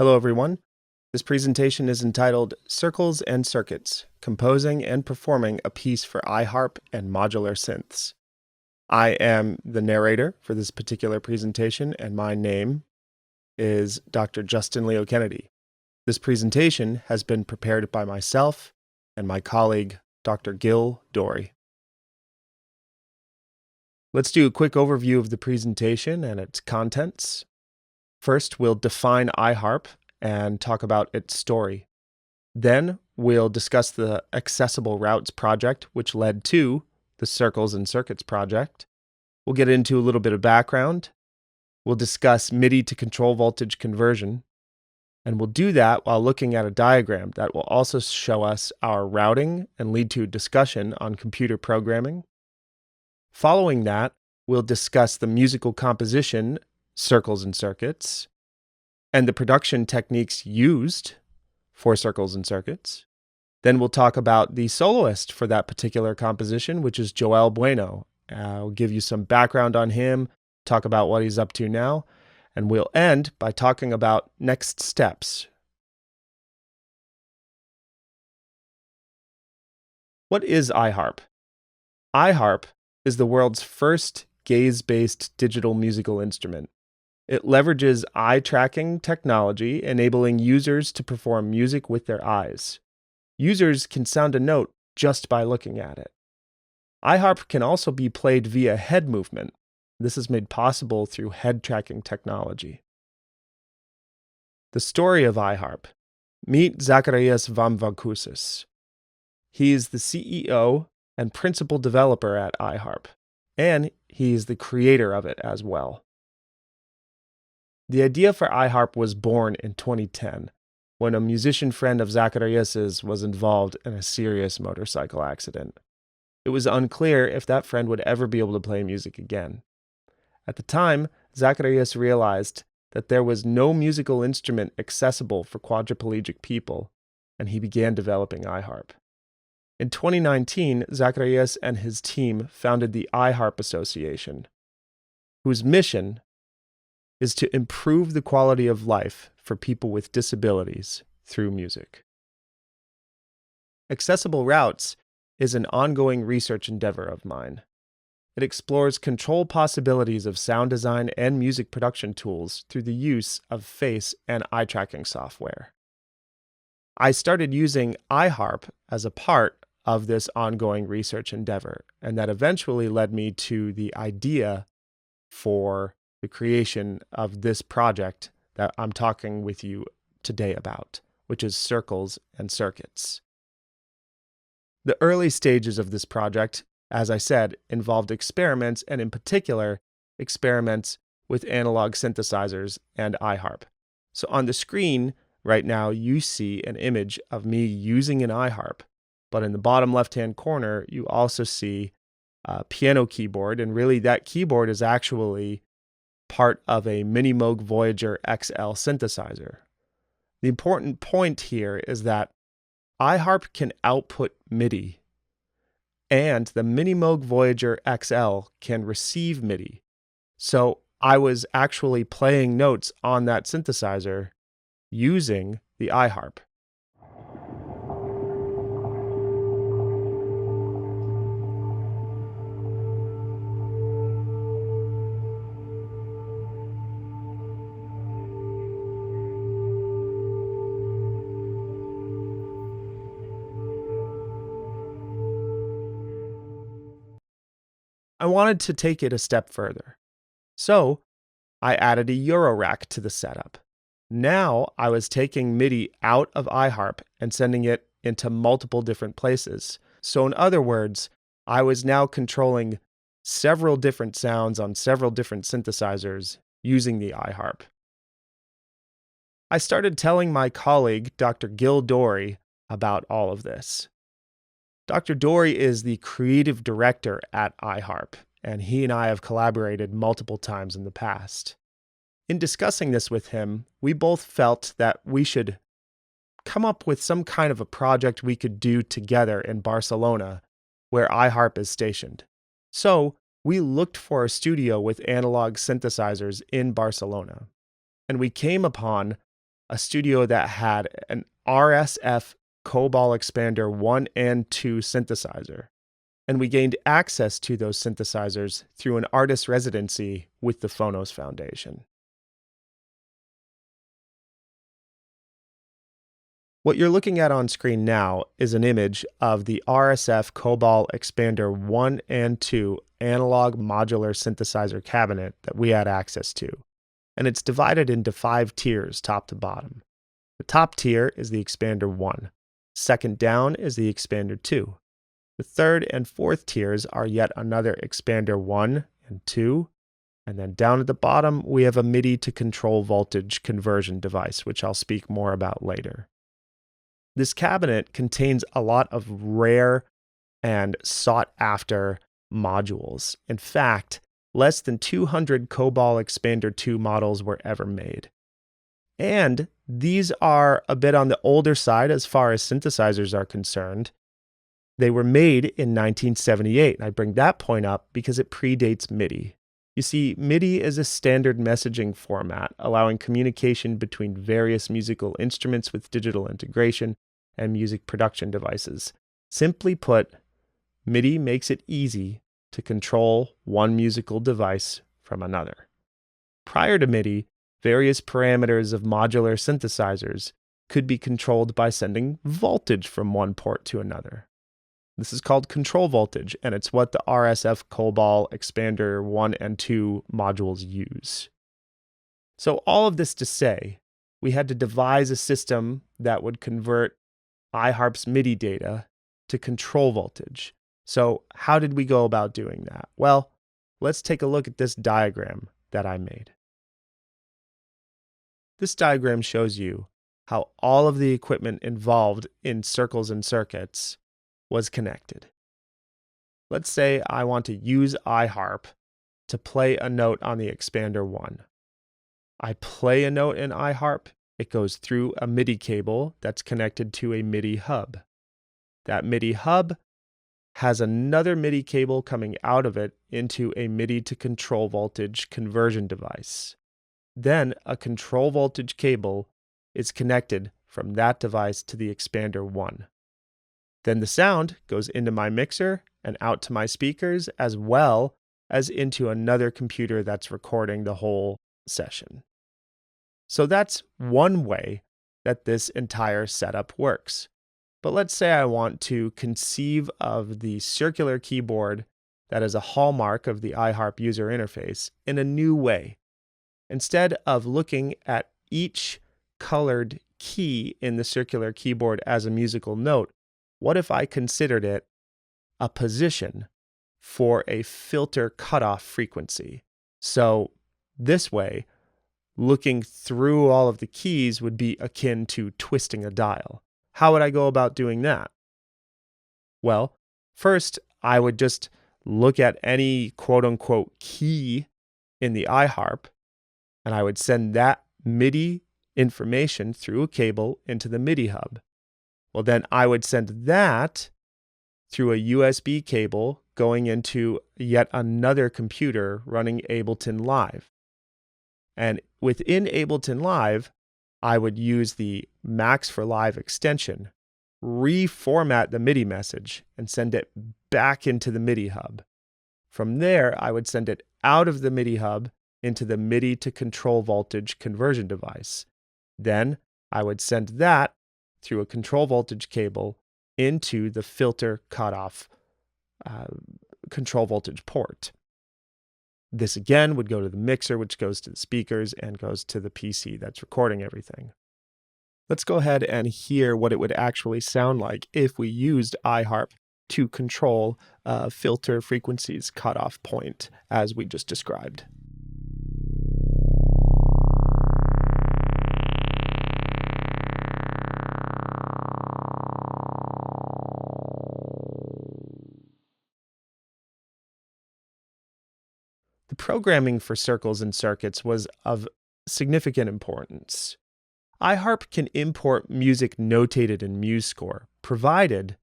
Hello everyone. This presentation is entitled Circles and Circuits, Composing and Performing a Piece for EyeHarp and Modular Synths. I am the narrator for this particular presentation, and my name is Dr. Justin Leo Kennedy. This presentation has been prepared by myself and my colleague, Dr. Gil Dory. Let's do a quick overview of the presentation and its contents. First, we'll define EyeHarp and talk about its story. Then we'll discuss the Accessible Routes project, which led to the Circles and Circuits project. We'll get into a little bit of background. We'll discuss MIDI to control voltage conversion. And we'll do that while looking at a diagram that will also show us our routing and lead to a discussion on computer programming. Following that, we'll discuss the musical composition, Circles and Circuits, and the production techniques used for Circles and Circuits. Then we'll talk about the soloist for that particular composition, which is Bueno. I'll give you some background on him, talk about what he's up to now, and we'll end by talking about next steps. What is EyeHarp? EyeHarp is the world's first gaze-based digital musical instrument. It leverages eye tracking technology, enabling users to perform music with their eyes. Users can sound a note just by looking at it. EyeHarp can also be played via head movement. This is made possible through head tracking technology. The story of EyeHarp. Meet Zacharias Vamvakusis. He is the CEO and principal developer at EyeHarp, and he is the creator of it as well. The idea for EyeHarp was born in 2010, when a musician friend of Zacharias's was involved in a serious motorcycle accident. It was unclear if that friend would ever be able to play music again. At the time, Zacharias realized that there was no musical instrument accessible for quadriplegic people, and he began developing EyeHarp. In 2019, Zacharias and his team founded the EyeHarp Association, whose mission is to improve the quality of life for people with disabilities through music. Accessible Routes is an ongoing research endeavor of mine. It explores control possibilities of sound design and music production tools through the use of face and eye tracking software. I started using EyeHarp as a part of this ongoing research endeavor, and that eventually led me to the idea for the creation of this project that I'm talking with you today about, which is Circles and Circuits. The early stages of this project, as I said, involved experiments, and in particular, experiments with analog synthesizers and EyeHarp. So on the screen right now, you see an image of me using an EyeHarp, but in the bottom left-hand corner, you also see a piano keyboard, and really that keyboard is actually part of a Minimoog Voyager XL synthesizer. The important point here is that EyeHarp can output MIDI, and the Minimoog Voyager XL can receive MIDI. So I was actually playing notes on that synthesizer using the EyeHarp. I wanted to take it a step further. So I added a Eurorack to the setup. Now I was taking MIDI out of EyeHarp and sending it into multiple different places. So in other words, I was now controlling several different sounds on several different synthesizers using the EyeHarp. I started telling my colleague, Dr. Gil Dory, about all of this. Dr. Dory is the creative director at EyeHarp, and he and I have collaborated multiple times in the past. In discussing this with him, we both felt that we should come up with some kind of a project we could do together in Barcelona, where EyeHarp is stationed. So we looked for a studio with analog synthesizers in Barcelona, and we came upon a studio that had an RSF COBOL Expander 1 and 2 synthesizer. And we gained access to those synthesizers through an artist residency with the Phonos Foundation. What you're looking at on screen now is an image of the RSF COBOL Expander 1 and 2 analog modular synthesizer cabinet that we had access to. And it's divided into 5 tiers, top to bottom. The top tier is the Expander 1. Second down is the Expander 2. The third and fourth tiers are yet another Expander 1 and 2. And then down at the bottom, we have a MIDI to control voltage conversion device, which I'll speak more about later. This cabinet contains a lot of rare and sought-after modules. In fact, less than 200 COBOL Expander 2 models were ever made. And these are a bit on the older side as far as synthesizers are concerned. They were made in 1978, and I bring that point up because it predates MIDI. You see, MIDI is a standard messaging format, allowing communication between various musical instruments with digital integration and music production devices. Simply put, MIDI makes it easy to control one musical device from another. Prior to MIDI, various parameters of modular synthesizers could be controlled by sending voltage from one port to another. This is called control voltage, and it's what the RSF COBOL Expander 1 and 2 modules use. So all of this to say, we had to devise a system that would convert EyeHarp's MIDI data to control voltage. So how did we go about doing that? Well, let's take a look at this diagram that I made. This diagram shows you how all of the equipment involved in circles and circuits was connected. Let's say I want to use EyeHarp to play a note on the Expander 1. I play a note in EyeHarp. It goes through a MIDI cable that's connected to a MIDI hub. That MIDI hub has another MIDI cable coming out of it into a MIDI to control voltage conversion device. Then a control voltage cable is connected from that device to the Expander 1. Then the sound goes into my mixer and out to my speakers, as well as into another computer that's recording the whole session. So that's one way that this entire setup works. But let's say I want to conceive of the circular keyboard that is a hallmark of the EyeHarp user interface in a new way. Instead of looking at each colored key in the circular keyboard as a musical note, what if I considered it a position for a filter cutoff frequency? So this way, looking through all of the keys would be akin to twisting a dial. How would I go about doing that? Well, first, I would just look at any quote-unquote key in the EyeHarp, and I would send that MIDI information through a cable into the MIDI hub. Well, then I would send that through a USB cable going into yet another computer running Ableton Live. And within Ableton Live, I would use the Max for Live extension, reformat the MIDI message, and send it back into the MIDI hub. From there, I would send it out of the MIDI hub into the MIDI to control voltage conversion device. Then I would send that through a control voltage cable into the filter cutoff control voltage port. This again would go to the mixer, which goes to the speakers and goes to the PC that's recording everything. Let's go ahead and hear what it would actually sound like if we used EyeHarp to control filter frequencies cutoff point as we just described. The programming for circles and circuits was of significant importance. EyeHarp can import music notated in MuseScore, provided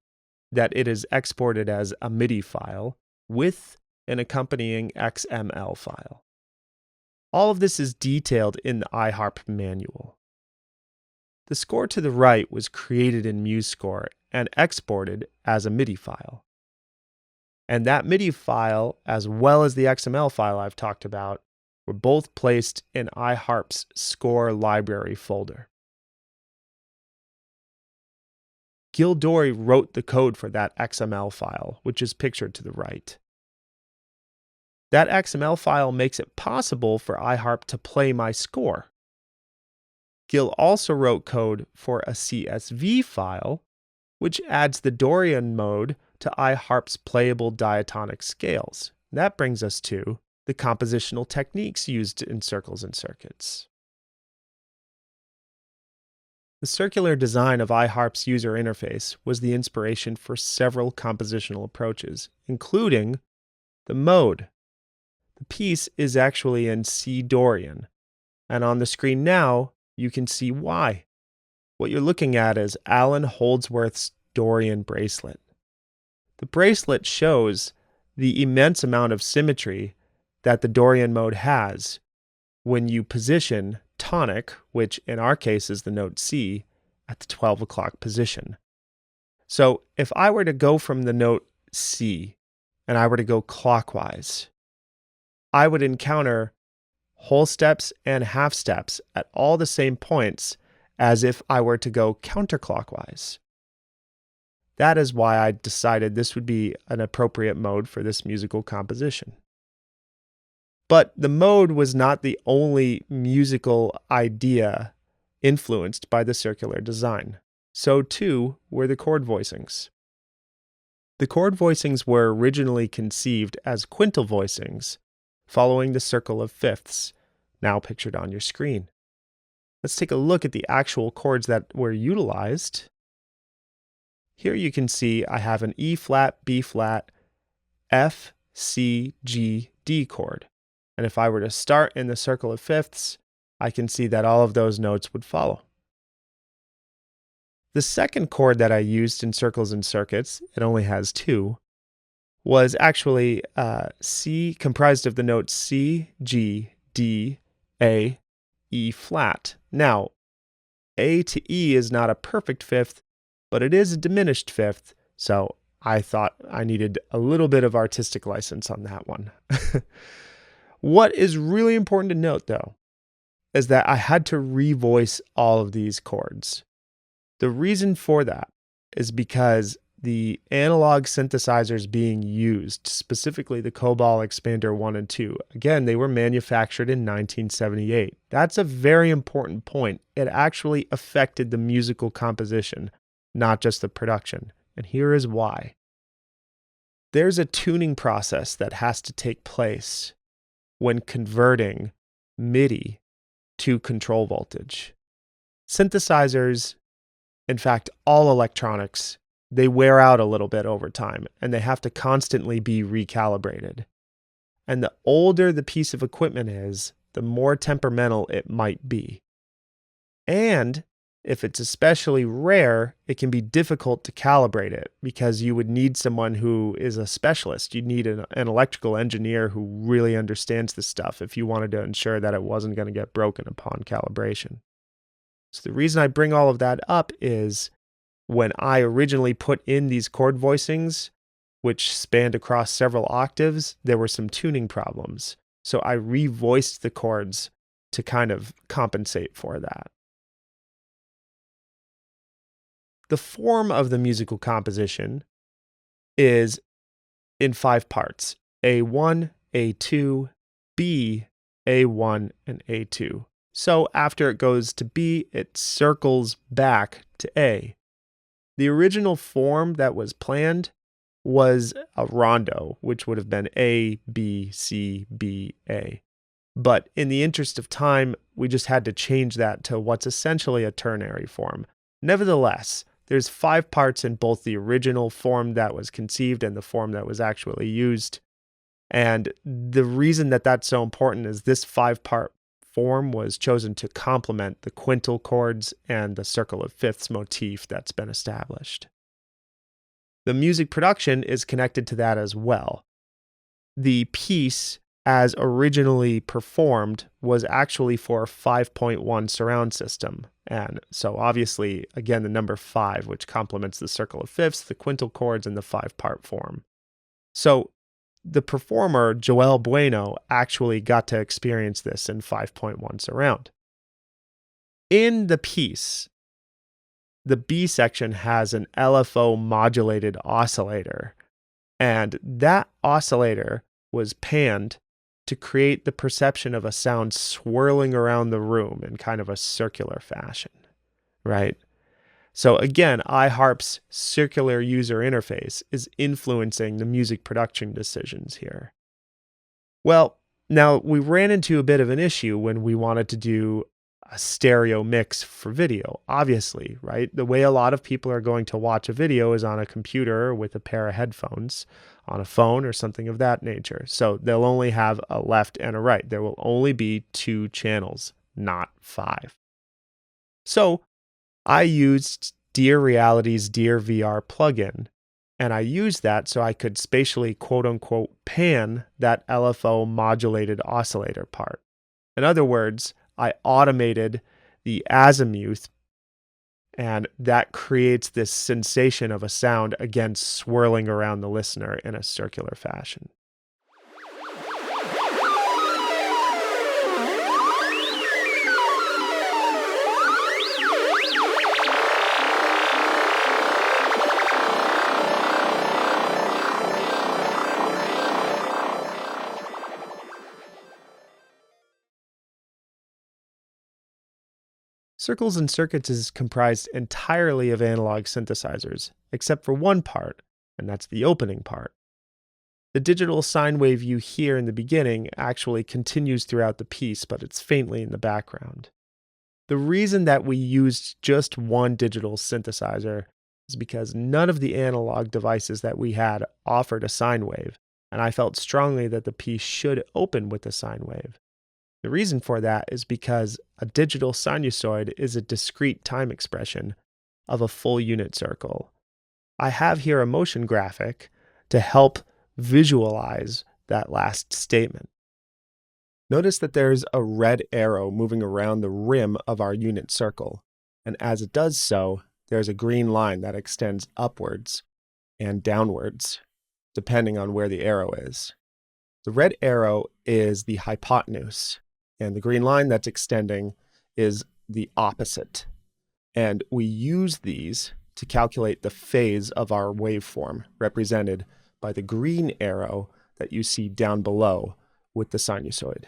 that it is exported as a MIDI file with an accompanying XML file. All of this is detailed in the EyeHarp manual. The score to the right was created in MuseScore and exported as a MIDI file. And that MIDI file, as well as the XML file I've talked about, were both placed in EyeHarp's score library folder. Gil Dorey wrote the code for that XML file, which is pictured to the right. That XML file makes it possible for EyeHarp to play my score. Gil also wrote code for a CSV file, which adds the Dorian mode to EyeHarp's playable diatonic scales. That brings us to the compositional techniques used in circles and circuits. The circular design of EyeHarp's user interface was the inspiration for several compositional approaches, including the mode. The piece is actually in C Dorian, and on the screen now, you can see why. What you're looking at is Alan Holdsworth's Dorian bracelet. The bracelet shows the immense amount of symmetry that the Dorian mode has when you position tonic, which in our case is the note C, at the 12 o'clock position. So if I were to go from the note C and I were to go clockwise, I would encounter whole steps and half steps at all the same points as if I were to go counterclockwise. That is why I decided this would be an appropriate mode for this musical composition. But the mode was not the only musical idea influenced by the circular design. So too were the chord voicings. The chord voicings were originally conceived as quintal voicings, following the circle of fifths, now pictured on your screen. Let's take a look at the actual chords that were utilized. Here you can see I have an E flat, B flat, F, C, G, D chord. And if I were to start in the circle of fifths, I can see that all of those notes would follow. The second chord that I used in circles and circuits, it only has two, was actually C, comprised of the notes C, G, D, A, E flat. Now, A to E is not a perfect fifth, but it is a diminished fifth, so I thought I needed a little bit of artistic license on that one. What is really important to note, though, is that I had to revoice all of these chords. The reason for that is because the analog synthesizers being used, specifically the Cobol Expander 1 and 2, again, they were manufactured in 1978. That's a very important point. It actually affected the musical composition, not just the production. And here is why. There's a tuning process that has to take place when converting MIDI to control voltage. Synthesizers, in fact, all electronics, they wear out a little bit over time, and they have to constantly be recalibrated. And the older the piece of equipment is, the more temperamental it might be. And if it's especially rare, it can be difficult to calibrate it because you would need someone who is a specialist. You'd need an electrical engineer who really understands this stuff if you wanted to ensure that it wasn't going to get broken upon calibration. So the reason I bring all of that up is when I originally put in these chord voicings, which spanned across several octaves, there were some tuning problems. So I revoiced the chords to kind of compensate for that. The form of the musical composition is in 5 parts: A1, A2, B, A1, and A2. So after it goes to B, it circles back to A. The original form that was planned was a rondo, which would have been A, B, C, B, A. But in the interest of time, we just had to change that to what's essentially a ternary form. Nevertheless, there's 5 parts in both the original form that was conceived and the form that was actually used. And the reason that that's so important is this 5-part form was chosen to complement the quintal chords and the circle of fifths motif that's been established. The music production is connected to that as well. The piece as originally performed, was actually for a 5.1 surround system. And so obviously, again, the number 5, which complements the circle of fifths, the quintal chords, and the 5-part form. So the performer, Bueno, actually got to experience this in 5.1 surround. In the piece, the B section has an LFO modulated oscillator, and that oscillator was panned to create the perception of a sound swirling around the room in kind of a circular fashion, right? So again, EyeHarp's circular user interface is influencing the music production decisions here. Well, now we ran into a bit of an issue when we wanted to do a stereo mix for video, obviously, right? The way a lot of people are going to watch a video is on a computer with a pair of headphones, on a phone or something of that nature. So they'll only have a left and a right. There will only be 2 channels, not 5. So I used Dear Reality's Dear VR plugin, and I used that so I could spatially quote-unquote pan that LFO modulated oscillator part. In other words, I automated the azimuth, and that creates this sensation of a sound, again, swirling around the listener in a circular fashion. Circles and Circuits is comprised entirely of analog synthesizers, except for one part, and that's the opening part. The digital sine wave you hear in the beginning actually continues throughout the piece, but it's faintly in the background. The reason that we used just one digital synthesizer is because none of the analog devices that we had offered a sine wave, and I felt strongly that the piece should open with a sine wave. The reason for that is because a digital sinusoid is a discrete time expression of a full unit circle. I have here a motion graphic to help visualize that last statement. Notice that there's a red arrow moving around the rim of our unit circle, and as it does so, there's a green line that extends upwards and downwards, depending on where the arrow is. The red arrow is the hypotenuse, and the green line that's extending is the opposite. And we use these to calculate the phase of our waveform, represented by the green arrow that you see down below with the sinusoid.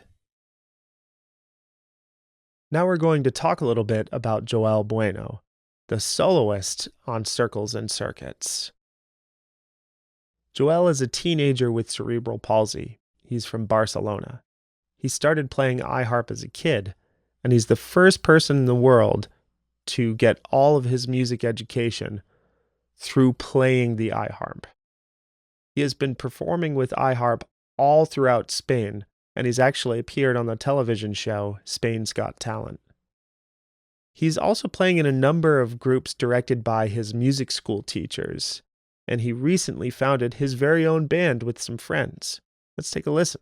Now we're going to talk a little bit about Bueno, the soloist on Circles and Circuits. Joel is a teenager with cerebral palsy. He's from Barcelona. He started playing EyeHarp as a kid, and he's the first person in the world to get all of his music education through playing the EyeHarp. He has been performing with EyeHarp all throughout Spain, and he's actually appeared on the television show Spain's Got Talent. He's also playing in a number of groups directed by his music school teachers, and he recently founded his very own band with some friends. Let's take a listen.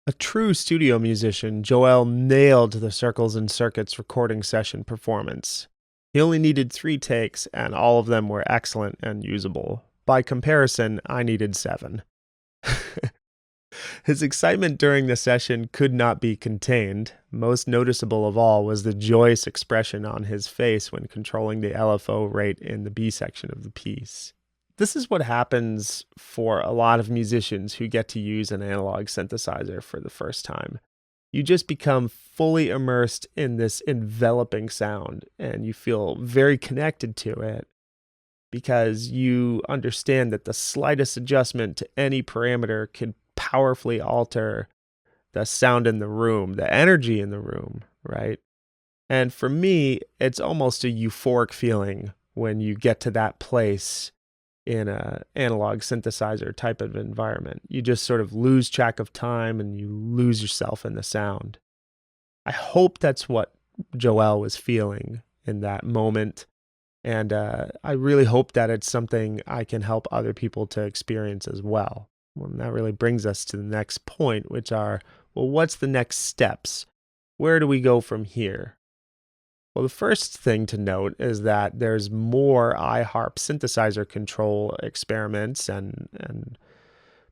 A true studio musician, Joel nailed the Circles and Circuits recording session performance. He only needed 3 takes, and all of them were excellent and usable. By comparison, I needed 7. His excitement during the session could not be contained. Most noticeable of all was the joyous expression on his face when controlling the LFO rate in the B section of the piece. This is what happens for a lot of musicians who get to use an analog synthesizer for the first time. You just become fully immersed in this enveloping sound and you feel very connected to it because you understand that the slightest adjustment to any parameter can powerfully alter the sound in the room, the energy in the room, right? And for me, it's almost a euphoric feeling when you get to that place in a analog synthesizer type of environment. You just sort of lose track of time and you lose yourself in the sound. I hope that's what Joel was feeling in that moment. And I really hope that it's something I can help other people to experience as well. And that really brings us to the next point, which are, well, what's the next steps? Where do we go from here? Well, the first thing to note is that there's more EyeHarp synthesizer control experiments and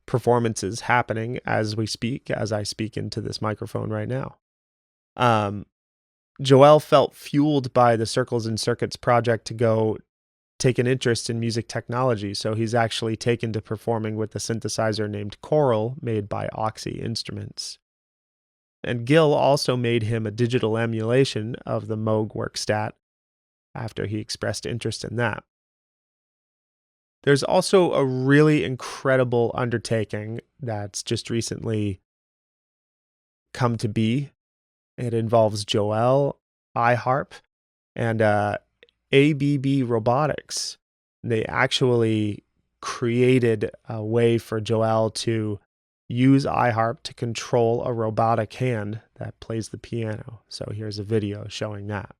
performances happening as we speak, as I speak into this microphone right now. Joel felt fueled by the Circles and Circuits project to go take an interest in music technology, so he's actually taken to performing with a synthesizer named Choral made by Oxy Instruments. And Gil also made him a digital emulation of the Moog workstat after he expressed interest in that. There's also a really incredible undertaking that's just recently come to be. It involves Joel, EyeHarp, and ABB Robotics. They actually created a way for Joel to use EyeHarp to control a robotic hand that plays the piano. So here's a video showing that.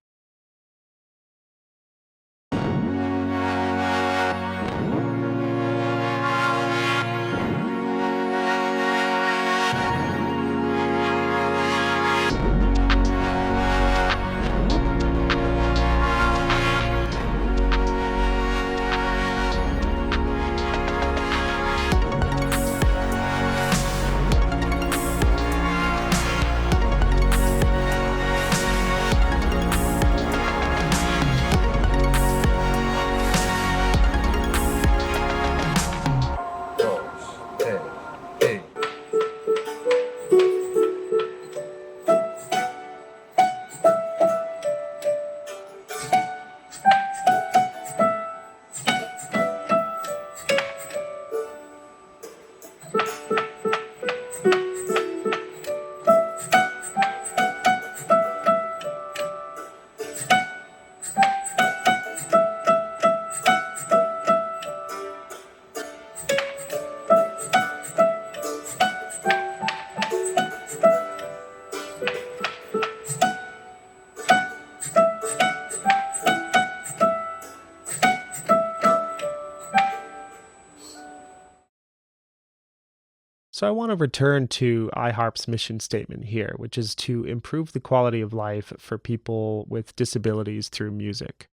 So I want to return to EyeHarp's mission statement here, which is to improve the quality of life for people with disabilities through music.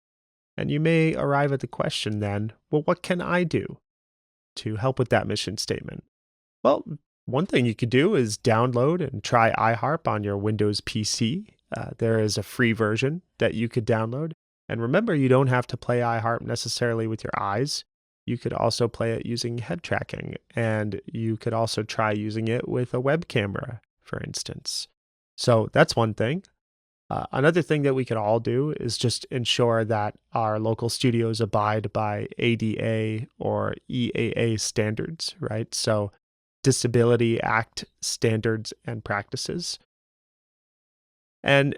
And you may arrive at the question then, well, what can I do to help with that mission statement? Well, one thing you could do is download and try EyeHarp on your Windows PC. There is a free version that you could download. And remember, you don't have to play EyeHarp necessarily with your eyes. You could also play it using head tracking, and you could also try using it with a web camera, for instance. So that's one thing. Another thing that we could all do is just ensure that our local studios abide by ADA or EAA standards, right? So Disability Act standards and practices. And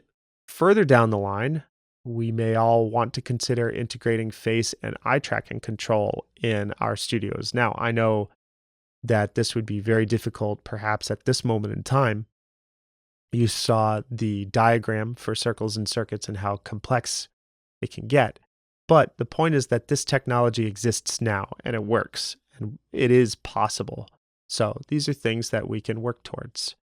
further down the line, we may all want to consider integrating face and eye tracking control in our studios. Now, I know that this would be very difficult perhaps at this moment in time. You saw the diagram for Circles and Circuits and how complex it can get. But the point is that this technology exists now and it works and it is possible. So these are things that we can work towards.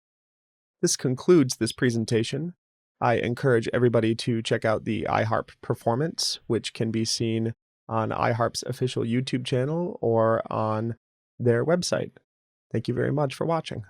This concludes this presentation. I encourage everybody to check out the EyeHarp performance, which can be seen on EyeHarp's official YouTube channel or on their website. Thank you very much for watching.